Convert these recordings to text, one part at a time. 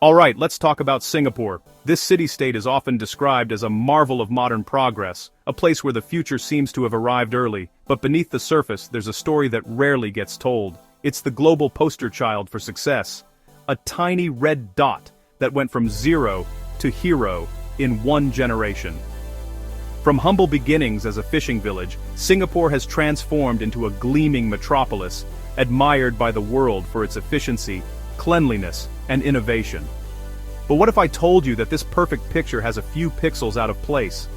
Alright, let's talk about Singapore. This city-state is often described as a marvel of modern progress, a place where the future seems to have arrived early, but beneath the surface there's a story that rarely gets told. It's the global poster child for success. A tiny red dot that went from zero to hero in one generation. From humble beginnings as a fishing village, Singapore has transformed into a gleaming metropolis, admired by the world for its efficiency, cleanliness, and innovation. But what if I told you that this perfect picture has a few pixels out of place?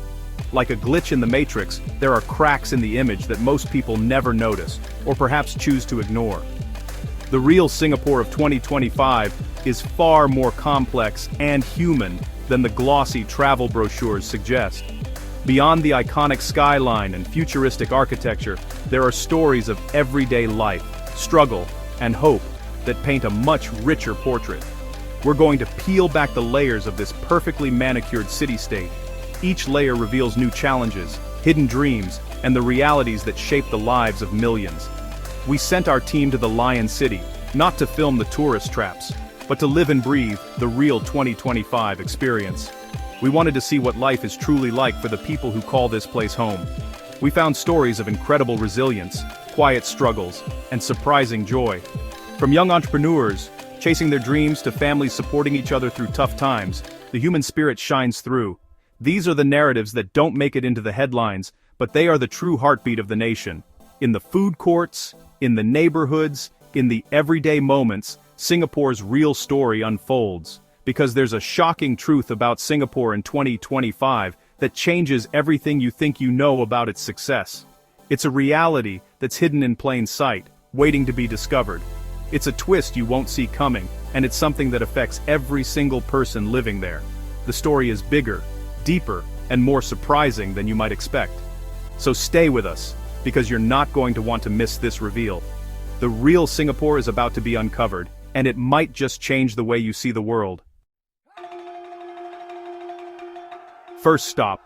Like a glitch in the matrix, there are cracks in the image that most people never notice, or perhaps choose to ignore. The real Singapore of 2025 is far more complex and human than the glossy travel brochures suggest. Beyond the iconic skyline and futuristic architecture, there are stories of everyday life, struggle, and hope that paint a much richer portrait. We're going to peel back the layers of this perfectly manicured city-state. Each layer reveals new challenges, hidden dreams, and the realities that shape the lives of millions. We sent our team to the Lion City, not to film the tourist traps, but to live and breathe the real 2025 experience. We wanted to see what life is truly like for the people who call this place home. We found stories of incredible resilience, quiet struggles, and surprising joy. From young entrepreneurs chasing their dreams to families supporting each other through tough times, the human spirit shines through. These are the narratives that don't make it into the headlines, but they are the true heartbeat of the nation. In the food courts, in the neighborhoods, in the everyday moments, Singapore's real story unfolds. Because there's a shocking truth about Singapore in 2025 that changes everything you think you know about its success. It's a reality that's hidden in plain sight, waiting to be discovered. It's a twist you won't see coming, and it's something that affects every single person living there. The story is bigger, deeper, and more surprising than you might expect. So stay with us, because you're not going to want to miss this reveal. The real Singapore is about to be uncovered, and it might just change the way you see the world. First stop,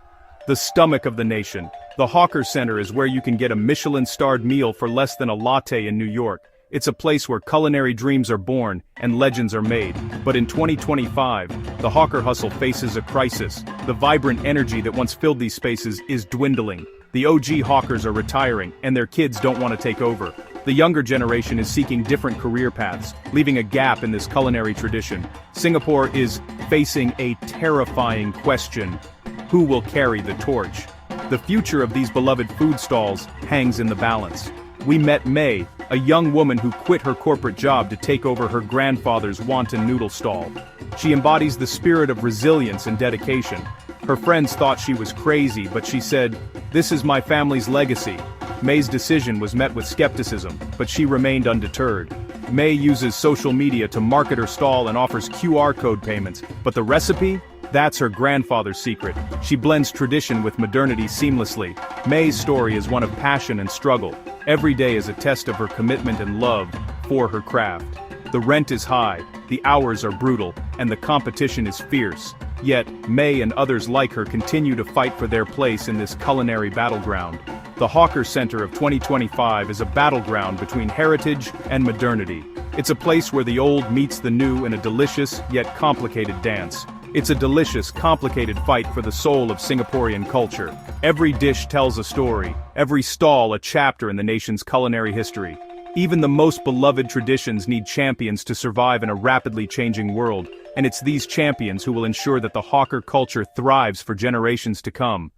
the stomach of the nation. The Hawker Center is where you can get a Michelin-starred meal for less than a latte in New York. It's a place where culinary dreams are born and legends are made. But in 2025, the hawker hustle faces a crisis. The vibrant energy that once filled these spaces is dwindling. The OG hawkers are retiring, and their kids don't want to take over. The younger generation is seeking different career paths, leaving a gap in this culinary tradition. Singapore is facing a terrifying question: who will carry the torch? The future of these beloved food stalls hangs in the balance. We met May, a young woman who quit her corporate job to take over her grandfather's wonton noodle stall. She embodies the spirit of resilience and dedication. Her friends thought she was crazy, but she said, "This is my family's legacy." May's decision was met with skepticism, but she remained undeterred. May uses social media to market her stall and offers QR code payments, but the recipe? That's her grandfather's secret. She blends tradition with modernity seamlessly. May's story is one of passion and struggle. Every day is a test of her commitment and love for her craft. The rent is high, the hours are brutal, and the competition is fierce. Yet, May and others like her continue to fight for their place in this culinary battleground. The Hawker Center of 2025 is a battleground between heritage and modernity. It's a place where the old meets the new in a delicious yet complicated dance. It's a delicious, complicated fight for the soul of Singaporean culture. Every dish tells a story, every stall a chapter in the nation's culinary history. Even the most beloved traditions need champions to survive in a rapidly changing world, and it's these champions who will ensure that the hawker culture thrives for generations to come.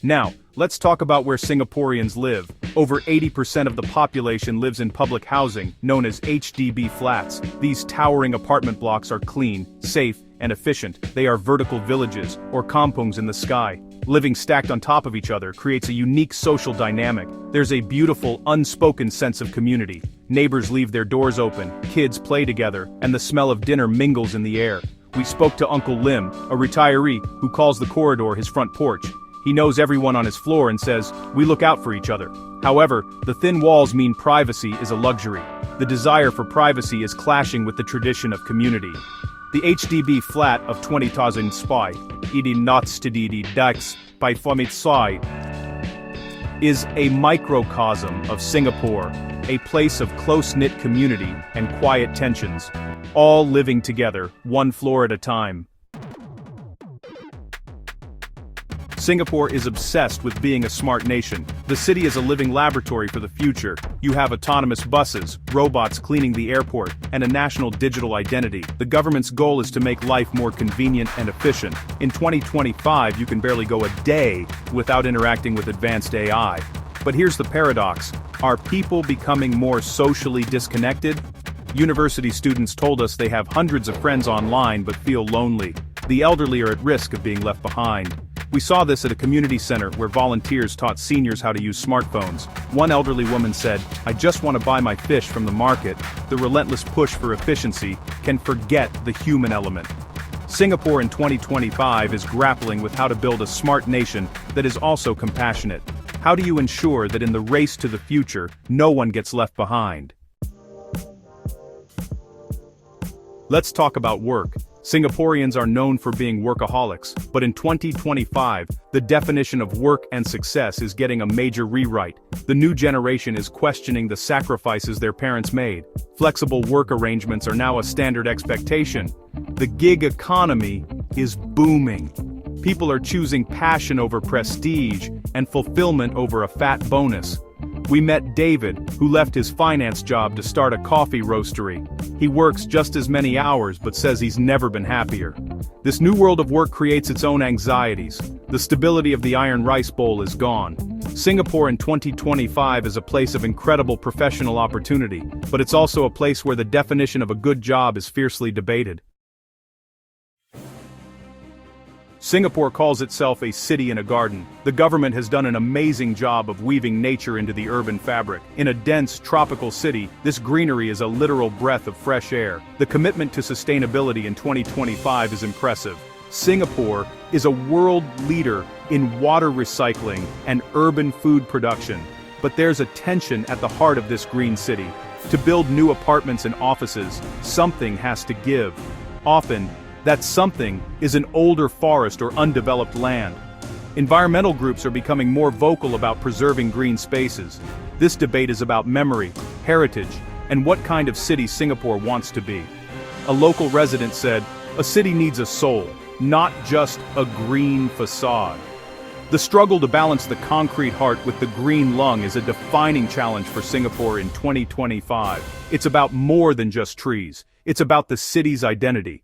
Now, let's talk about where Singaporeans live. Over 80% of the population lives in public housing, known as HDB flats. These towering apartment blocks are clean, safe, and efficient. They are vertical villages, or kampungs in the sky. Living stacked on top of each other creates a unique social dynamic. There's a beautiful, unspoken sense of community. Neighbors leave their doors open, kids play together, and the smell of dinner mingles in the air. We spoke to Uncle Lim, a retiree who calls the corridor his front porch. He knows everyone on his floor and says, "We look out for each other." However, the thin walls mean privacy is a luxury. The desire for privacy is clashing with the tradition of community. The HDB flat of 20,000 spy, idi nuts to di dax by formit sai. is a microcosm of Singapore, a place of close-knit community and quiet tensions, all living together, one floor at a time. Singapore is obsessed with being a smart nation. The city is a living laboratory for the future. You have autonomous buses, robots cleaning the airport, and a national digital identity. The government's goal is to make life more convenient and efficient. In 2025, you can barely go a day without interacting with advanced AI. But here's the paradox. Are people becoming more socially disconnected? University students told us they have hundreds of friends online but feel lonely. The elderly are at risk of being left behind. We saw this at a community center where volunteers taught seniors how to use smartphones. One elderly woman said, "I just want to buy my fish from the market." The relentless push for efficiency can forget the human element. Singapore in 2025 is grappling with how to build a smart nation that is also compassionate. How do you ensure that in the race to the future, no one gets left behind? Let's talk about work. Singaporeans are known for being workaholics, but in 2025, the definition of work and success is getting a major rewrite. The new generation is questioning the sacrifices their parents made. Flexible work arrangements are now a standard expectation. The gig economy is booming. People are choosing passion over prestige and fulfillment over a fat bonus. We met David, who left his finance job to start a coffee roastery. He works just as many hours but says he's never been happier. This new world of work creates its own anxieties. The stability of the iron rice bowl is gone. Singapore in 2025 is a place of incredible professional opportunity, but it's also a place where the definition of a good job is fiercely debated. Singapore calls itself a city in a garden. The government has done an amazing job of weaving nature into the urban fabric. In a dense, tropical city, this greenery is a literal breath of fresh air. The commitment to sustainability in 2025 is impressive. Singapore is a world leader in water recycling and urban food production. But there's a tension at the heart of this green city. To build new apartments and offices, something has to give. Often, that something is an older forest or undeveloped land. Environmental groups are becoming more vocal about preserving green spaces. This debate is about memory, heritage, and what kind of city Singapore wants to be. A local resident said, "A city needs a soul, not just a green facade." The struggle to balance the concrete heart with the green lung is a defining challenge for Singapore in 2025. It's about more than just trees. It's about the city's identity.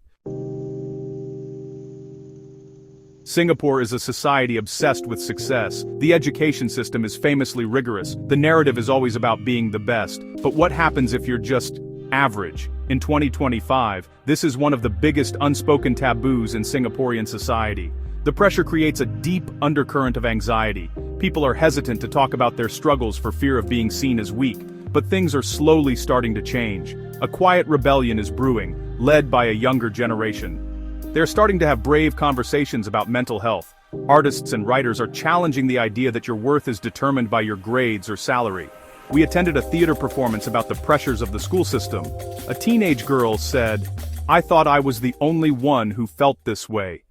Singapore is a society obsessed with success. The education system is famously rigorous. The narrative is always about being the best. But what happens if you're just average? In 2025, this is one of the biggest unspoken taboos in Singaporean society. The pressure creates a deep undercurrent of anxiety. People are hesitant to talk about their struggles for fear of being seen as weak. But things are slowly starting to change. A quiet rebellion is brewing, led by a younger generation. They're starting to have brave conversations about mental health. Artists and writers are challenging the idea that your worth is determined by your grades or salary. We attended a theater performance about the pressures of the school system. A teenage girl said, "I thought I was the only one who felt this way."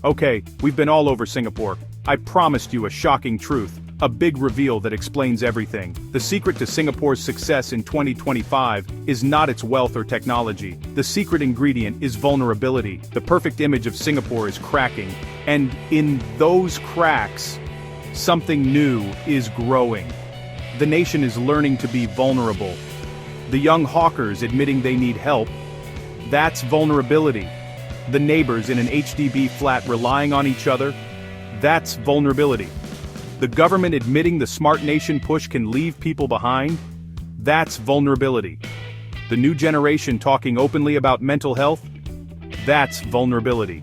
Okay, we've been all over Singapore. I promised you a shocking truth. A big reveal that explains everything. The secret to Singapore's success in 2025 is not its wealth or technology. The secret ingredient is vulnerability. The perfect image of Singapore is cracking. And in those cracks, something new is growing. The nation is learning to be vulnerable. The young hawkers admitting they need help. That's vulnerability. The neighbors in an HDB flat relying on each other. That's vulnerability. The government admitting the smart nation push can leave people behind? That's vulnerability. The new generation talking openly about mental health? That's vulnerability.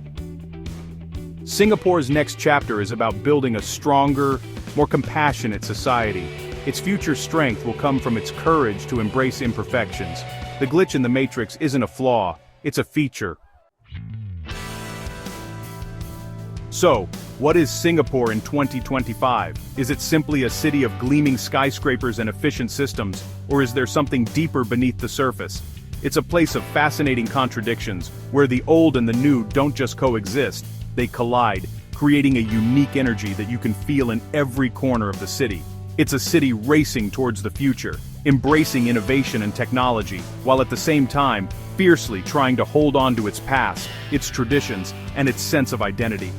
Singapore's next chapter is about building a stronger, more compassionate society. Its future strength will come from its courage to embrace imperfections. The glitch in the matrix isn't a flaw, it's a feature. So, what is Singapore in 2025? Is it simply a city of gleaming skyscrapers and efficient systems, or is there something deeper beneath the surface? It's a place of fascinating contradictions, where the old and the new don't just coexist, they collide. creating a unique energy that you can feel in every corner of the city. It's a city racing towards the future, embracing innovation and technology, while at the same time, fiercely trying to hold on to its past, its traditions, and its sense of identity.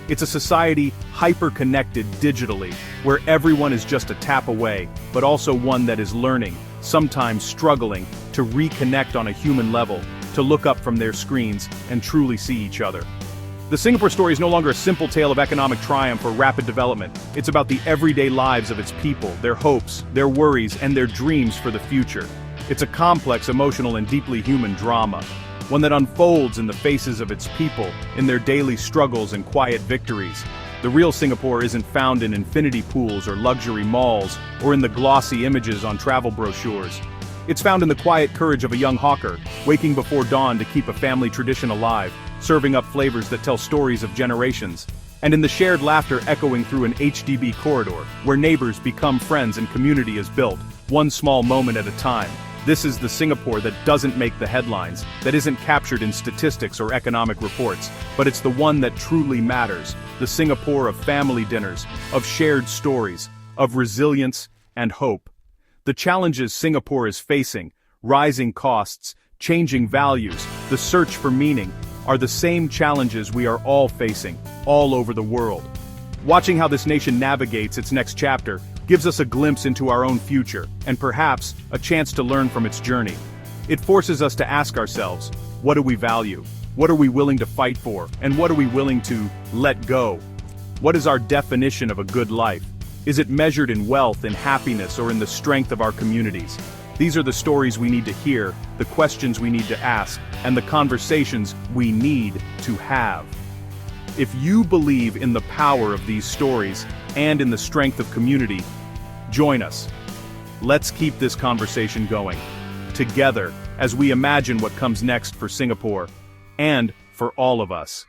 It's a society hyper-connected digitally, where everyone is just a tap away, but also one that is learning, sometimes struggling, to reconnect on a human level, to look up from their screens and truly see each other. The Singapore story is no longer a simple tale of economic triumph or rapid development. It's about the everyday lives of its people, their hopes, their worries, and their dreams for the future. It's a complex, emotional, and deeply human drama, one that unfolds in the faces of its people, in their daily struggles and quiet victories. The real Singapore isn't found in infinity pools or luxury malls, or in the glossy images on travel brochures. It's found in the quiet courage of a young hawker, waking before dawn to keep a family tradition alive, serving up flavors that tell stories of generations, and in the shared laughter echoing through an HDB corridor, where neighbors become friends and community is built, one small moment at a time. This is the Singapore that doesn't make the headlines, that isn't captured in statistics or economic reports, but it's the one that truly matters, the Singapore of family dinners, of shared stories, of resilience and hope. The challenges Singapore is facing, rising costs, changing values, the search for meaning, are the same challenges we are all facing, all over the world. Watching how this nation navigates its next chapter gives us a glimpse into our own future, and perhaps, a chance to learn from its journey. It forces us to ask ourselves, what do we value? What are we willing to fight for? And what are we willing to let go? What is our definition of a good life? Is it measured in wealth, in happiness, or in the strength of our communities? These are the stories we need to hear, the questions we need to ask, and the conversations we need to have. If you believe in the power of these stories, and in the strength of community, join us. Let's keep this conversation going, together, as we imagine what comes next for Singapore, and for all of us.